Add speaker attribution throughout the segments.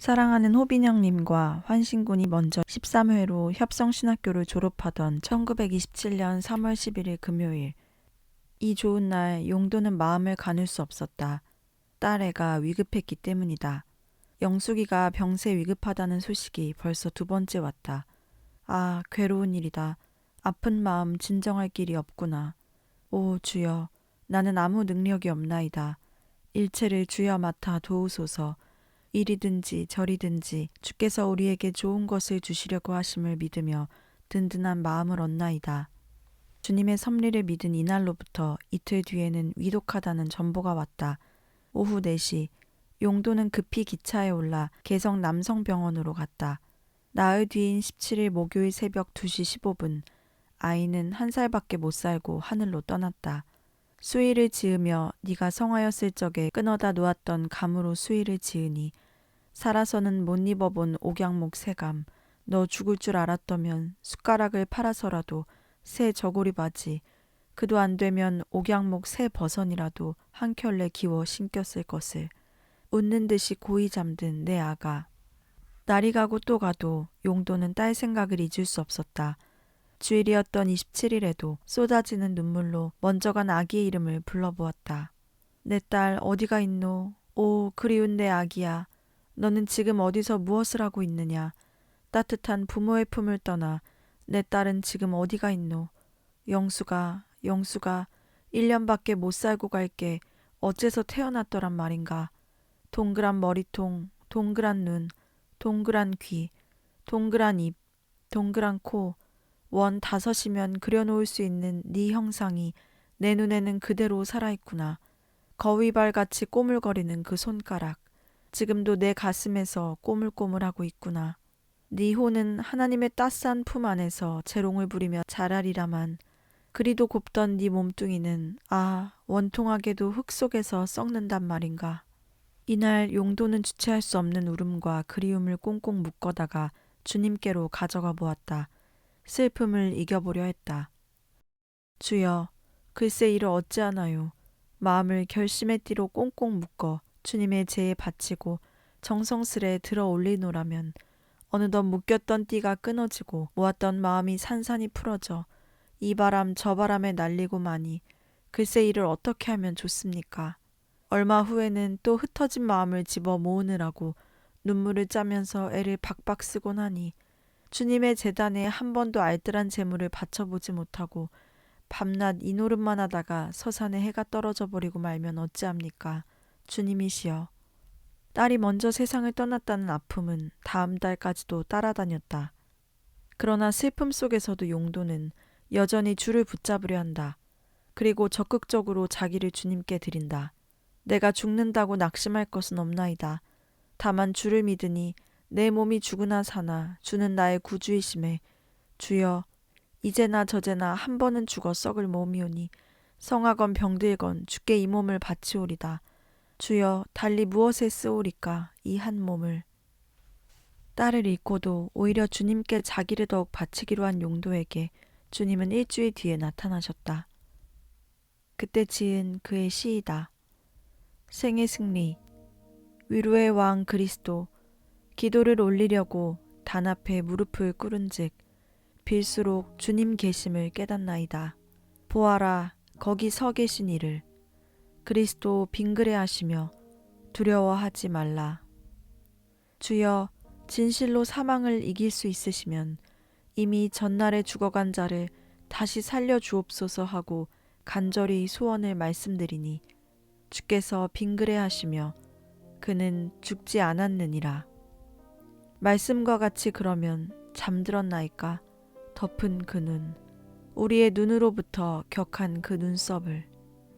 Speaker 1: 사랑하는 호빈영님과 환신군이 먼저 13회로 협성신학교를 졸업하던 1927년 3월 11일 금요일. 이 좋은 날 용도는 마음을 가눌 수 없었다. 딸애가 위급했기 때문이다. 영숙이가 병세 위급하다는 소식이 벌써 두 번째 왔다. 아, 괴로운 일이다. 아픈 마음 진정할 길이 없구나. 오 주여, 나는 아무 능력이 없나이다. 일체를 주여 맡아 도우소서. 이리든지 저리든지 주께서 우리에게 좋은 것을 주시려고 하심을 믿으며 든든한 마음을 얻나이다. 주님의 섭리를 믿은 이날로부터 이틀 뒤에는 위독하다는 전보가 왔다. 오후 4시 용도는 급히 기차에 올라 개성 남성병원으로 갔다. 나흘 뒤인 17일 목요일 새벽 2시 15분 아이는 1살밖에 못 살고 하늘로 떠났다. 수의를 지으며 네가 성하였을 적에 끊어다 놓았던 감으로 수의를 지으니 살아서는 못 입어본 옥양목 새감, 너 죽을 줄 알았더면 숟가락을 팔아서라도 새 저고리 바지, 그도 안 되면 옥양목 새 버선이라도 한 켤레 기워 신겼을 것을. 웃는 듯이 고이 잠든 내 아가. 날이 가고 또 가도 용도는 딸 생각을 잊을 수 없었다. 주일이었던 27일에도 쏟아지는 눈물로 먼저 간 아기의 이름을 불러보았다. 내 딸 어디가 있노? 오 그리운 내 아기야. 너는 지금 어디서 무엇을 하고 있느냐? 따뜻한 부모의 품을 떠나 내 딸은 지금 어디가 있노? 영수가 1년밖에 못 살고 갈게 어째서 태어났더란 말인가? 동그란 머리통, 동그란 눈, 동그란 귀, 동그란 입, 동그란 코, 원 5이면 그려놓을 수 있는 네 형상이 내 눈에는 그대로 살아있구나. 거위발같이 꼬물거리는 그 손가락, 지금도 내 가슴에서 꼬물꼬물하고 있구나. 네 호는 하나님의 따스한 품 안에서 재롱을 부리며 자라리라만 그리도 곱던 네 몸뚱이는 원통하게도 흙 속에서 썩는단 말인가. 이날 용도는 주체할 수 없는 울음과 그리움을 꽁꽁 묶어다가 주님께로 가져가 보았다. 슬픔을 이겨보려 했다. 주여, 글쎄 이를 어찌하나요. 마음을 결심의 띠로 꽁꽁 묶어 주님의 제에 바치고 정성스레 들어 올리노라면 어느덧 묶였던 띠가 끊어지고 모았던 마음이 산산이 풀어져 이 바람 저 바람에 날리고 마니 글쎄 이를 어떻게 하면 좋습니까? 얼마 후에는 또 흩어진 마음을 집어 모으느라고 눈물을 짜면서 애를 박박 쓰곤 하니 주님의 제단에 한 번도 알뜰한 재물을 바쳐보지 못하고 밤낮 이 노릇만 하다가 서산에 해가 떨어져 버리고 말면 어찌합니까? 주님이시여. 딸이 먼저 세상을 떠났다는 아픔은 다음 달까지도 따라다녔다. 그러나 슬픔 속에서도 용도는 여전히 주를 붙잡으려 한다. 그리고 적극적으로 자기를 주님께 드린다. 내가 죽는다고 낙심할 것은 없나이다. 다만 주를 믿으니 내 몸이 죽으나 사나 주는 나의 구주이심에 주여 이제나 저제나 한 번은 죽어 썩을 몸이오니 성하건 병들건 주께 이 몸을 바치오리다. 주여 달리 무엇에 쓰오리까 이 한 몸을. 딸을 잃고도 오히려 주님께 자기를 더욱 바치기로 한 용도에게 주님은 일주일 뒤에 나타나셨다. 그때 지은 그의 시이다. 생의 승리, 위로의 왕 그리스도, 기도를 올리려고 단 앞에 무릎을 꿇은즉 빌수록 주님 계심을 깨닫나이다. 보아라 거기 서 계신 이를. 그리스도 빙그레 하시며 두려워하지 말라. 주여 진실로 사망을 이길 수 있으시면 이미 전날에 죽어간 자를 다시 살려 주옵소서 하고 간절히 소원을 말씀드리니 주께서 빙그레 하시며 그는 죽지 않았느니라. 말씀과 같이 그러면 잠들었나이까? 덮은 그 눈, 우리의 눈으로부터 격한 그 눈썹을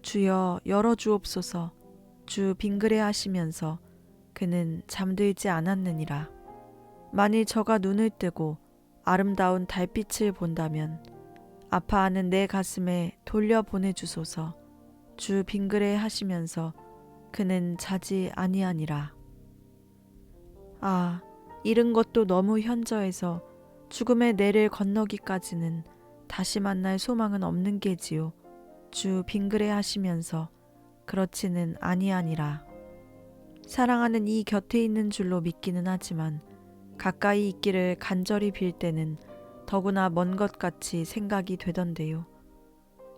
Speaker 1: 주여 열어주옵소서. 주 빙그레 하시면서 그는 잠들지 않았느니라. 만일 저가 눈을 뜨고 아름다운 달빛을 본다면 아파하는 내 가슴에 돌려보내주소서. 주 빙그레 하시면서 그는 자지 아니하니라. 잃은 것도 너무 현저해서 죽음의 내를 건너기까지는 다시 만날 소망은 없는 게지요. 주 빙그레 하시면서 그렇지는 아니하니라. 사랑하는 이 곁에 있는 줄로 믿기는 하지만 가까이 있기를 간절히 빌 때는 더구나 먼 것 같이 생각이 되던데요.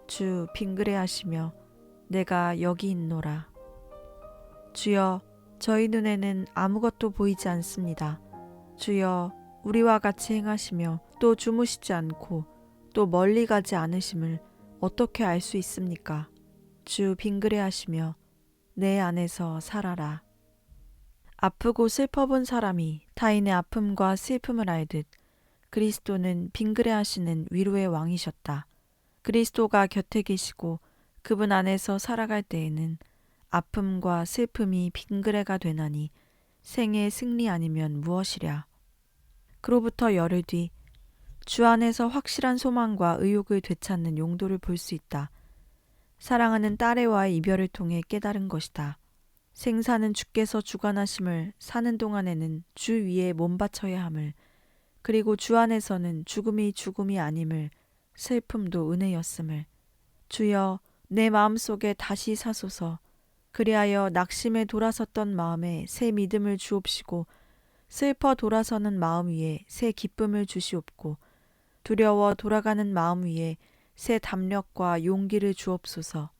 Speaker 1: 주 빙그레하시며 내가 여기 있노라. 주여, 저희 눈에는 아무것도 보이지 않습니다. 주여, 우리와 같이 행하시며 또 주무시지 않고 또 멀리 가지 않으심을 어떻게 알 수 있습니까? 주 빙그레하시며 내 안에서 살아라. 아프고 슬퍼본 사람이 타인의 아픔과 슬픔을 알듯 그리스도는 빙그레하시는 위로의 왕이셨다. 그리스도가 곁에 계시고 그분 안에서 살아갈 때에는 아픔과 슬픔이 빙그레가 되나니 생의 승리 아니면 무엇이랴. 그로부터 열흘 뒤 주 안에서 확실한 소망과 의욕을 되찾는 용도를 볼 수 있다. 사랑하는 딸애와의 이별을 통해 깨달은 것이다. 생사는 주께서 주관하심을, 사는 동안에는 주 위에 몸바쳐야 함을, 그리고 주 안에서는 죽음이 죽음이 아님을, 슬픔도 은혜였음을. 주여, 내 마음속에 다시 사소서. 그리하여 낙심에 돌아섰던 마음에 새 믿음을 주옵시고 슬퍼 돌아서는 마음 위에 새 기쁨을 주시옵고 두려워 돌아가는 마음 위에 새 담력과 용기를 주옵소서.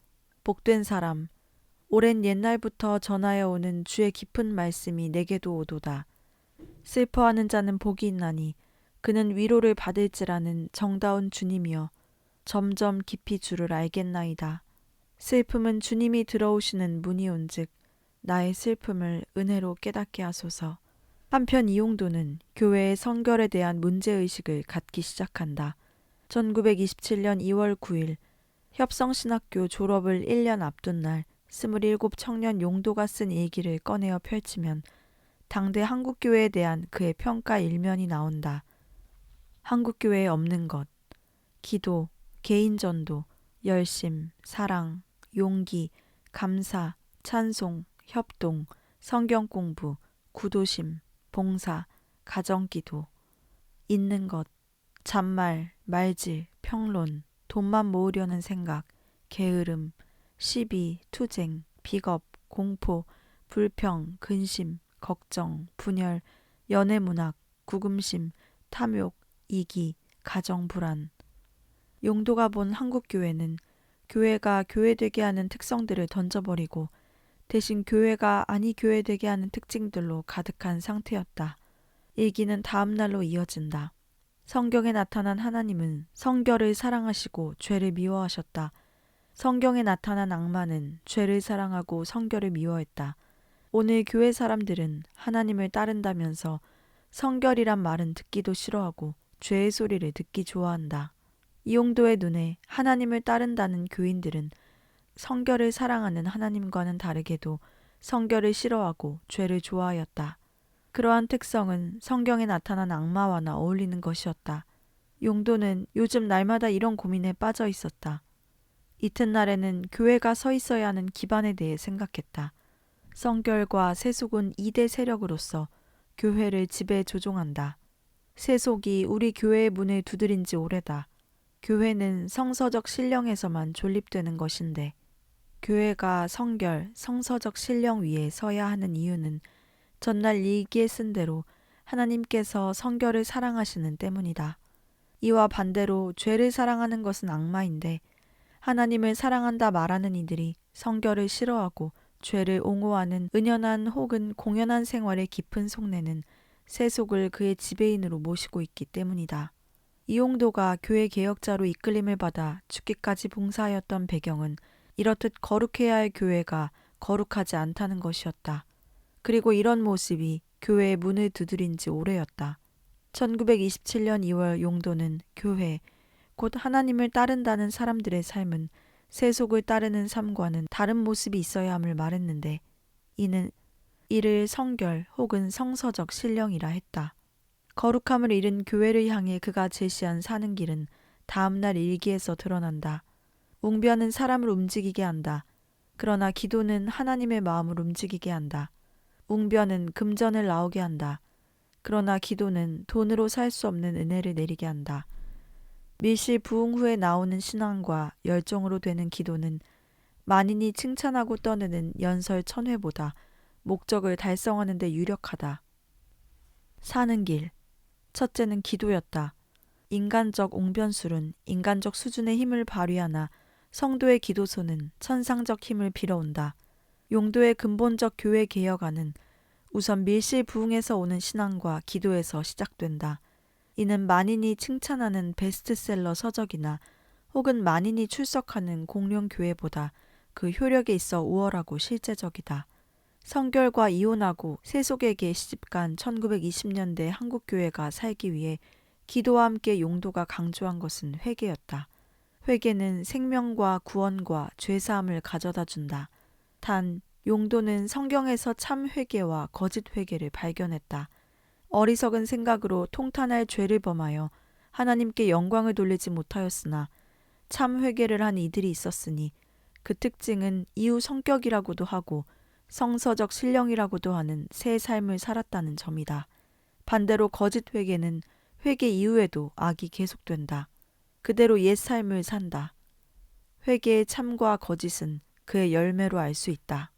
Speaker 1: 복된 사람, 오랜 옛날부터 전하여 오는 주의 깊은 말씀이 내게도 오도다. 슬퍼하는 자는 복이 있나니 그는 위로를 받을지라는 정다운 주님이여, 점점 깊이 주를 알겠나이다. 슬픔은 주님이 들어오시는 문이 온즉 나의 슬픔을 은혜로 깨닫게 하소서. 한편 이용도는 교회의 성결에 대한 문제의식을 갖기 시작한다. 1927년 2월 9일 협성신학교 졸업을 1년 앞둔 날 27 청년 용도가 쓴 일기를 꺼내어 펼치면 당대 한국교회에 대한 그의 평가 일면이 나온다. 한국교회에 없는 것, 기도, 개인전도, 열심, 사랑, 용기, 감사, 찬송, 협동, 성경공부, 구도심, 봉사, 가정기도, 있는 것, 잔말, 말질, 평론, 돈만 모으려는 생각, 게으름, 시비, 투쟁, 비겁, 공포, 불평, 근심, 걱정, 분열, 연애문학, 구금심, 탐욕, 이기, 가정불안. 용도가 본 한국교회는 교회가 교회되게 하는 특성들을 던져버리고 대신 교회가 아니 교회되게 하는 특징들로 가득한 상태였다. 일기는 다음 날로 이어진다. 성경에 나타난 하나님은 성결을 사랑하시고 죄를 미워하셨다. 성경에 나타난 악마는 죄를 사랑하고 성결을 미워했다. 오늘 교회 사람들은 하나님을 따른다면서 성결이란 말은 듣기도 싫어하고 죄의 소리를 듣기 좋아한다. 이용도의 눈에 하나님을 따른다는 교인들은 성결을 사랑하는 하나님과는 다르게도 성결을 싫어하고 죄를 좋아하였다. 그러한 특성은 성경에 나타난 악마와나 어울리는 것이었다. 용도는 요즘 날마다 이런 고민에 빠져 있었다. 이튿날에는 교회가 서 있어야 하는 기반에 대해 생각했다. 성결과 세속은 2대 세력으로서 교회를 지배 조종한다. 세속이 우리 교회의 문을 두드린 지 오래다. 교회는 성서적 신령에서만 존립되는 것인데 교회가 성결, 성서적 신령 위에 서야 하는 이유는 전날 일기에 쓴 대로 하나님께서 성결을 사랑하시는 때문이다. 이와 반대로 죄를 사랑하는 것은 악마인데 하나님을 사랑한다 말하는 이들이 성결을 싫어하고 죄를 옹호하는 은연한 혹은 공연한 생활의 깊은 속내는 세속을 그의 지배인으로 모시고 있기 때문이다. 이용도가 교회 개혁자로 이끌림을 받아 죽기까지 봉사하였던 배경은 이렇듯 거룩해야 할 교회가 거룩하지 않다는 것이었다. 그리고 이런 모습이 교회의 문을 두드린 지 오래였다. 1927년 2월 용도는 교회, 곧 하나님을 따른다는 사람들의 삶은 세속을 따르는 삶과는 다른 모습이 있어야 함을 말했는데 이는 이를 성결 혹은 성서적 신령이라 했다. 거룩함을 잃은 교회를 향해 그가 제시한 사는 길은 다음날 일기에서 드러난다. 웅변은 사람을 움직이게 한다. 그러나 기도는 하나님의 마음을 움직이게 한다. 웅변은 금전을 나오게 한다. 그러나 기도는 돈으로 살 수 없는 은혜를 내리게 한다. 밀실 부흥 후에 나오는 신앙과 열정으로 되는 기도는 만인이 칭찬하고 떠드는 연설 1000회보다 목적을 달성하는 데 유력하다. 사는 길. 첫째는 기도였다. 인간적 옹변술은 인간적 수준의 힘을 발휘하나 성도의 기도소는 천상적 힘을 빌어온다. 용도의 근본적 교회 개혁안은 우선 밀실부흥에서 오는 신앙과 기도에서 시작된다. 이는 만인이 칭찬하는 베스트셀러 서적이나 혹은 만인이 출석하는 공룡교회보다 그 효력에 있어 우월하고 실제적이다. 성결과 이혼하고 세속에게 시집간 1920년대 한국교회가 살기 위해 기도와 함께 용도가 강조한 것은 회개였다. 회개는 생명과 구원과 죄사함을 가져다 준다. 단 용도는 성경에서 참 회개와 거짓 회개를 발견했다. 어리석은 생각으로 통탄할 죄를 범하여 하나님께 영광을 돌리지 못하였으나 참 회개를 한 이들이 있었으니 그 특징은 이후 성격이라고도 하고 성서적 신령이라고도 하는 새 삶을 살았다는 점이다. 반대로 거짓 회개는 회개 이후에도 악이 계속된다. 그대로 옛 삶을 산다. 회개의 참과 거짓은 그의 열매로 알 수 있다.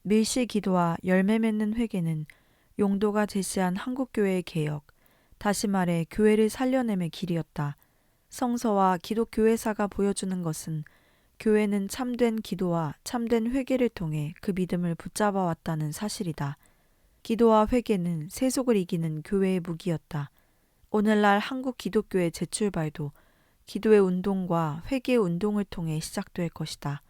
Speaker 1: 밀실 기도와 열매 맺는 회개는 용도가 제시한 한국교회의 개혁, 다시 말해 교회를 살려냄의 길이었다. 성서와 기독교회사가 보여주는 것은 교회는 참된 기도와 참된 회개를 통해 그 믿음을 붙잡아 왔다는 사실이다. 기도와 회개는 세속을 이기는 교회의 무기였다. 오늘날 한국 기독교의 재출발도 기도의 운동과 회개의 운동을 통해 시작될 것이다.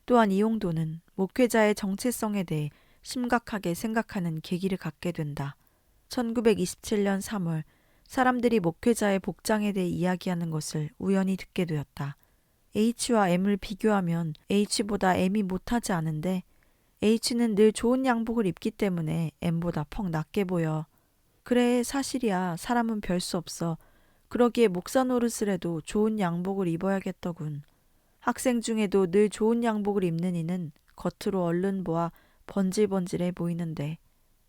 Speaker 1: 또한 이 용도는 목회자의 정체성에 대해 심각하게 생각하는 계기를 갖게 된다. 1927년 3월 사람들이 목회자의 복장에 대해 이야기하는 것을 우연히 듣게 되었다. H와 M을 비교하면 H보다 M이 못하지 않은데 H는 늘 좋은 양복을 입기 때문에 M보다 퍽 낫게 보여. 그래, 사실이야. 사람은 별 수 없어. 그러기에 목사 노릇을 해도 좋은 양복을 입어야겠더군. 학생 중에도 늘 좋은 양복을 입는 이는 겉으로 얼른 보아 번질번질해 보이는데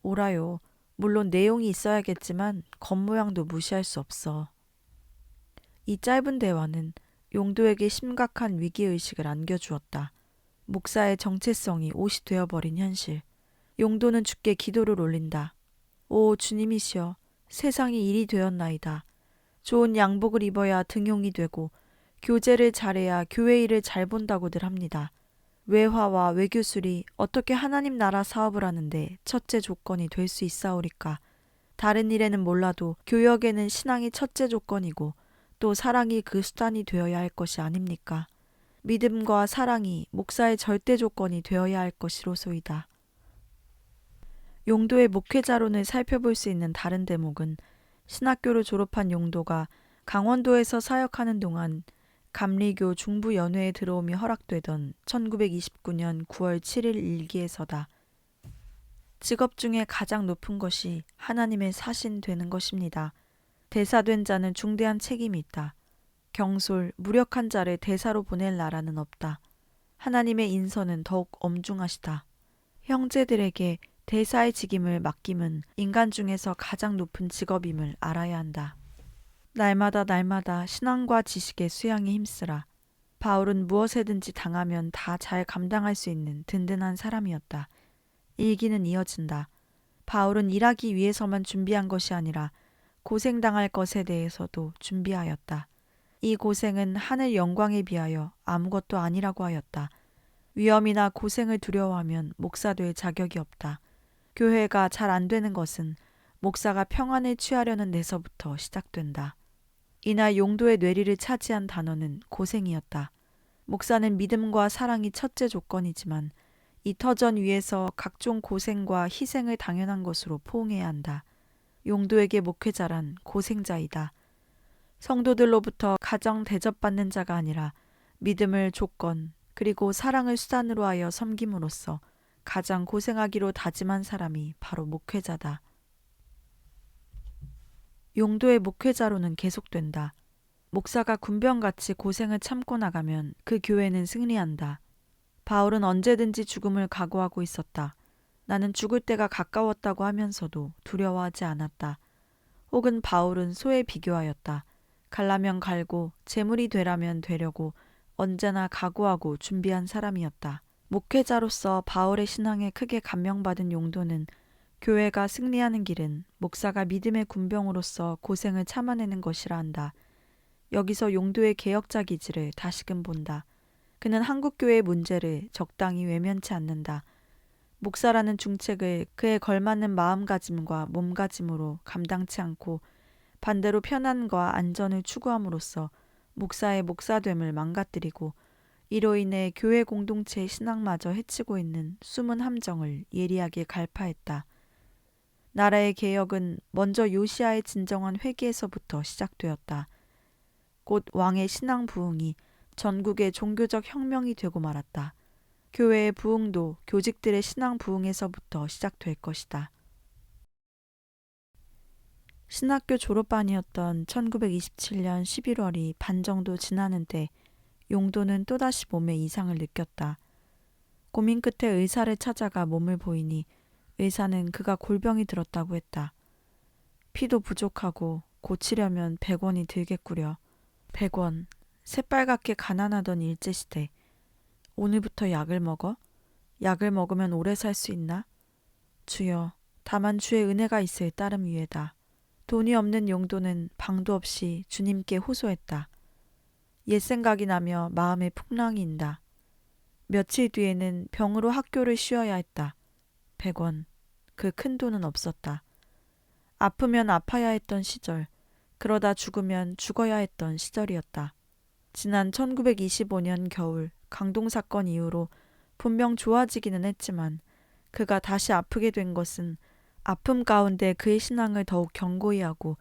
Speaker 1: 오라요. 물론 내용이 있어야겠지만 겉모양도 무시할 수 없어. 이 짧은 대화는 용도에게 심각한 위기의식을 안겨주었다. 목사의 정체성이 옷이 되어버린 현실. 용도는 주께 기도를 올린다. 오 주님이시여, 세상이 일이 되었나이다. 좋은 양복을 입어야 등용이 되고 교제를 잘해야 교회 일을 잘 본다고들 합니다. 외화와 외교술이 어떻게 하나님 나라 사업을 하는데 첫째 조건이 될 수 있사오리까. 다른 일에는 몰라도 교역에는 신앙이 첫째 조건이고 또 사랑이 그 수단이 되어야 할 것이 아닙니까? 믿음과 사랑이 목사의 절대 조건이 되어야 할 것이로소이다. 용도의 목회자론을 살펴볼 수 있는 다른 대목은 신학교를 졸업한 용도가 강원도에서 사역하는 동안 감리교 중부연회에 들어옴이 허락되던 1929년 9월 7일 일기에서다. 직업 중에 가장 높은 것이 하나님의 사신 되는 것입니다. 대사된 자는 중대한 책임이 있다. 경솔, 무력한 자를 대사로 보낼 나라는 없다. 하나님의 인선은 더욱 엄중하시다. 형제들에게 대사의 직임을 맡김은 인간 중에서 가장 높은 직업임을 알아야 한다. 날마다 신앙과 지식의 수양에 힘쓰라. 바울은 무엇에든지 당하면 다 잘 감당할 수 있는 든든한 사람이었다. 일기는 이어진다. 바울은 일하기 위해서만 준비한 것이 아니라 고생당할 것에 대해서도 준비하였다. 이 고생은 하늘 영광에 비하여 아무것도 아니라고 하였다. 위험이나 고생을 두려워하면 목사 될 자격이 없다. 교회가 잘 안 되는 것은 목사가 평안을 취하려는 데서부터 시작된다. 이날 용도의 뇌리를 차지한 단어는 고생이었다. 목사는 믿음과 사랑이 첫째 조건이지만 이 터전 위에서 각종 고생과 희생을 당연한 것으로 포옹해야 한다. 용도에게 목회자란 고생자이다. 성도들로부터 가정 대접받는 자가 아니라 믿음을 조건 그리고 사랑을 수단으로 하여 섬김으로써 가장 고생하기로 다짐한 사람이 바로 목회자다. 용도의 목회자로는 계속된다. 목사가 군병같이 고생을 참고 나가면 그 교회는 승리한다. 바울은 언제든지 죽음을 각오하고 있었다. 나는 죽을 때가 가까웠다고 하면서도 두려워하지 않았다. 혹은 바울은 소에 비교하였다. 갈라면 갈고 재물이 되라면 되려고 언제나 각오하고 준비한 사람이었다. 목회자로서 바울의 신앙에 크게 감명받은 용도는 교회가 승리하는 길은 목사가 믿음의 군병으로서 고생을 참아내는 것이라 한다. 여기서 용도의 개혁자 기질을 다시금 본다. 그는 한국교회의 문제를 적당히 외면치 않는다. 목사라는 중책을 그에 걸맞는 마음가짐과 몸가짐으로 감당치 않고 반대로 편안과 안전을 추구함으로써 목사의 목사됨을 망가뜨리고 이로 인해 교회 공동체의 신앙마저 해치고 있는 숨은 함정을 예리하게 갈파했다. 나라의 개혁은 먼저 요시야의 진정한 회개에서부터 시작되었다. 곧 왕의 신앙 부흥이 전국의 종교적 혁명이 되고 말았다. 교회의 부흥도 교직들의 신앙 부흥에서부터 시작될 것이다. 신학교 졸업반이었던 1927년 11월이 반 정도 지나는 때 용도는 또다시 몸에 이상을 느꼈다. 고민 끝에 의사를 찾아가 몸을 보이니 의사는 그가 골병이 들었다고 했다. 피도 부족하고 고치려면 100원이 들겠구려. 100원. 새빨갛게 가난하던 일제시대. 오늘부터 약을 먹어? 약을 먹으면 오래 살 수 있나? 주여, 다만 주의 은혜가 있을 따름 위에다. 돈이 없는 용도는 방도 없이 주님께 호소했다. 옛 생각이 나며 마음에 풍랑이 인다. 며칠 뒤에는 병으로 학교를 쉬어야 했다. 100원. 그 큰 돈은 없었다. 아프면 아파야 했던 시절, 그러다 죽으면 죽어야 했던 시절이었다. 지난 1925년 겨울 강동사건 이후로 분명 좋아지기는 했지만 그가 다시 아프게 된 것은 아픔 가운데 그의 신앙을 더욱 견고히 하고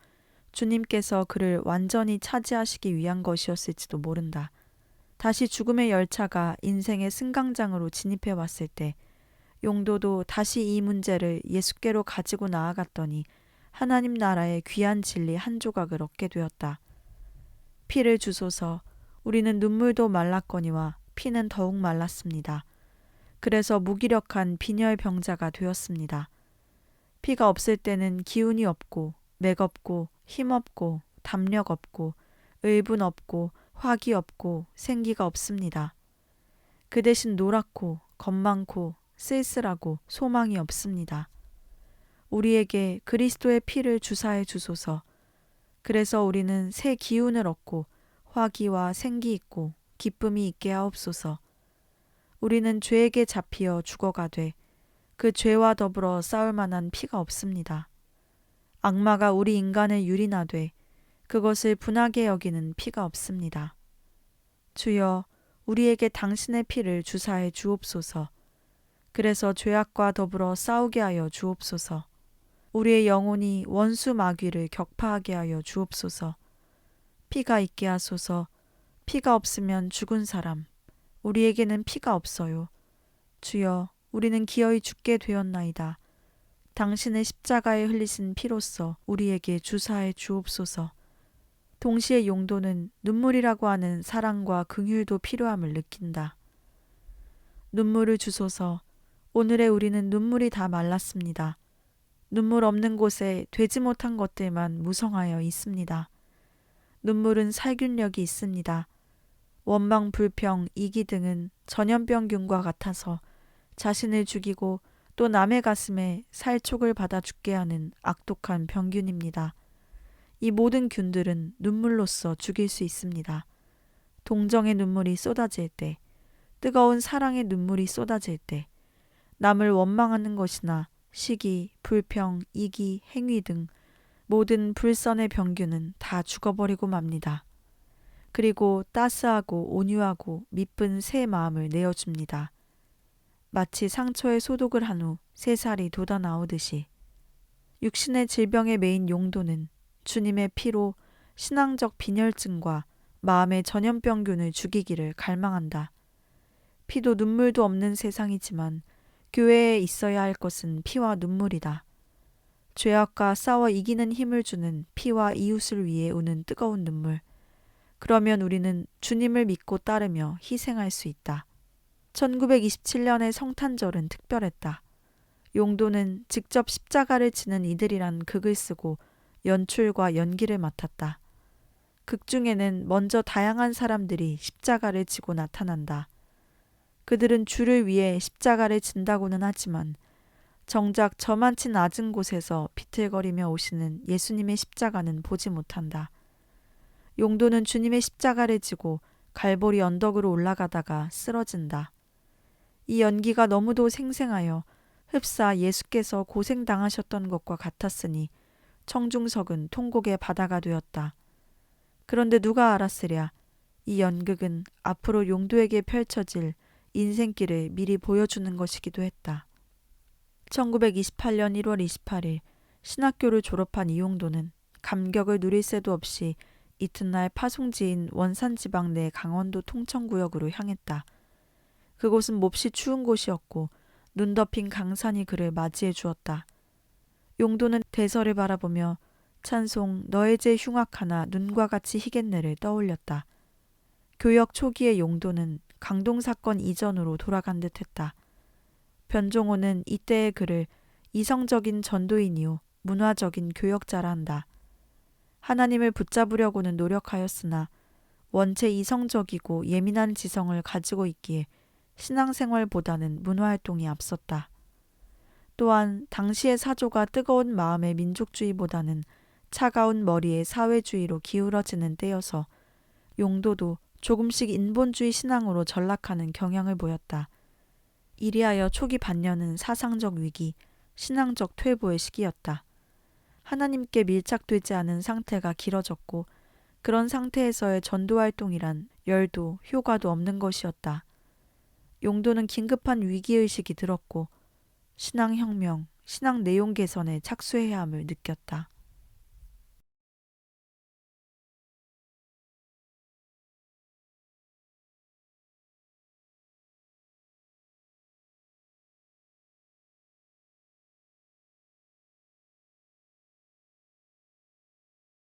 Speaker 1: 주님께서 그를 완전히 차지하시기 위한 것이었을지도 모른다. 다시 죽음의 열차가 인생의 승강장으로 진입해 왔을 때 용도도 다시 이 문제를 예수께로 가지고 나아갔더니 하나님 나라의 귀한 진리 한 조각을 얻게 되었다. 피를 주소서. 우리는 눈물도 말랐거니와 피는 더욱 말랐습니다. 그래서 무기력한 빈혈 병자가 되었습니다. 피가 없을 때는 기운이 없고 맥 없고 힘 없고 담력 없고 의분 없고 화기 없고 생기가 없습니다. 그 대신 노랗고 겁 많고 쓸쓸하고 소망이 없습니다. 우리에게 그리스도의 피를 주사해 주소서. 그래서 우리는 새 기운을 얻고 화기와 생기 있고 기쁨이 있게 하옵소서. 우리는 죄에게 잡히어 죽어가되 그 죄와 더불어 싸울 만한 피가 없습니다. 악마가 우리 인간을 유린하되 그것을 분하게 여기는 피가 없습니다. 주여, 우리에게 당신의 피를 주사해 주옵소서. 그래서 죄악과 더불어 싸우게 하여 주옵소서. 우리의 영혼이 원수 마귀를 격파하게 하여 주옵소서. 피가 있게 하소서. 피가 없으면 죽은 사람. 우리에게는 피가 없어요. 주여, 우리는 기어이 죽게 되었나이다. 당신의 십자가에 흘리신 피로써 우리에게 주사해 주옵소서. 동시에 용도는 눈물이라고 하는 사랑과 긍휼도 필요함을 느낀다. 눈물을 주소서. 오늘의 우리는 눈물이 다 말랐습니다. 눈물 없는 곳에 되지 못한 것들만 무성하여 있습니다. 눈물은 살균력이 있습니다. 원망, 불평, 이기 등은 전염병균과 같아서 자신을 죽이고 또 남의 가슴에 살촉을 받아 죽게 하는 악독한 병균입니다. 이 모든 균들은 눈물로써 죽일 수 있습니다. 동정의 눈물이 쏟아질 때, 뜨거운 사랑의 눈물이 쏟아질 때, 남을 원망하는 것이나 시기, 불평, 이기, 행위 등 모든 불선의 병균은 다 죽어버리고 맙니다. 그리고 따스하고 온유하고 미쁜 새 마음을 내어줍니다. 마치 상처에 소독을 한 후 새살이 돋아나오듯이. 육신의 질병에 매인 용도는 주님의 피로 신앙적 빈혈증과 마음의 전염병균을 죽이기를 갈망한다. 피도 눈물도 없는 세상이지만 교회에 있어야 할 것은 피와 눈물이다. 죄악과 싸워 이기는 힘을 주는 피와 이웃을 위해 우는 뜨거운 눈물. 그러면 우리는 주님을 믿고 따르며 희생할 수 있다. 1927년의 성탄절은 특별했다. 용도는 직접 십자가를 지는 이들이란 극을 쓰고 연출과 연기를 맡았다. 극 중에는 먼저 다양한 사람들이 십자가를 지고 나타난다. 그들은 주를 위해 십자가를 진다고는 하지만 정작 저만치 낮은 곳에서 비틀거리며 오시는 예수님의 십자가는 보지 못한다. 용도는 주님의 십자가를 지고 갈보리 언덕으로 올라가다가 쓰러진다. 이 연기가 너무도 생생하여 흡사 예수께서 고생당하셨던 것과 같았으니 청중석은 통곡의 바다가 되었다. 그런데 누가 알았으랴. 이 연극은 앞으로 용도에게 펼쳐질 인생길을 미리 보여주는 것이기도 했다. 1928년 1월 28일 신학교를 졸업한 이용도는 감격을 누릴 새도 없이 이튿날 파송지인 원산지방 내 강원도 통천구역으로 향했다. 그곳은 몹시 추운 곳이었고 눈 덮인 강산이 그를 맞이해 주었다. 용도는 대서를 바라보며 찬송 너의 제 흉악하나 눈과 같이 희겠네를 떠올렸다. 교역 초기의 용도는 강동사건 이전으로 돌아간 듯했다. 변종호는 이때의 그를 이성적인 전도인이요 문화적인 교역자라 한다. 하나님을 붙잡으려고는 노력하였으나 원체 이성적이고 예민한 지성을 가지고 있기에 신앙생활보다는 문화활동이 앞섰다. 또한 당시의 사조가 뜨거운 마음의 민족주의보다는 차가운 머리의 사회주의로 기울어지는 때여서 용도도 조금씩 인본주의 신앙으로 전락하는 경향을 보였다. 이리하여 초기 반년은 사상적 위기, 신앙적 퇴보의 시기였다. 하나님께 밀착되지 않은 상태가 길어졌고 그런 상태에서의 전도활동이란 열도 효과도 없는 것이었다. 용도는 긴급한 위기의식이 들었고 신앙혁명, 신앙 내용 개선에 착수해야 함을 느꼈다.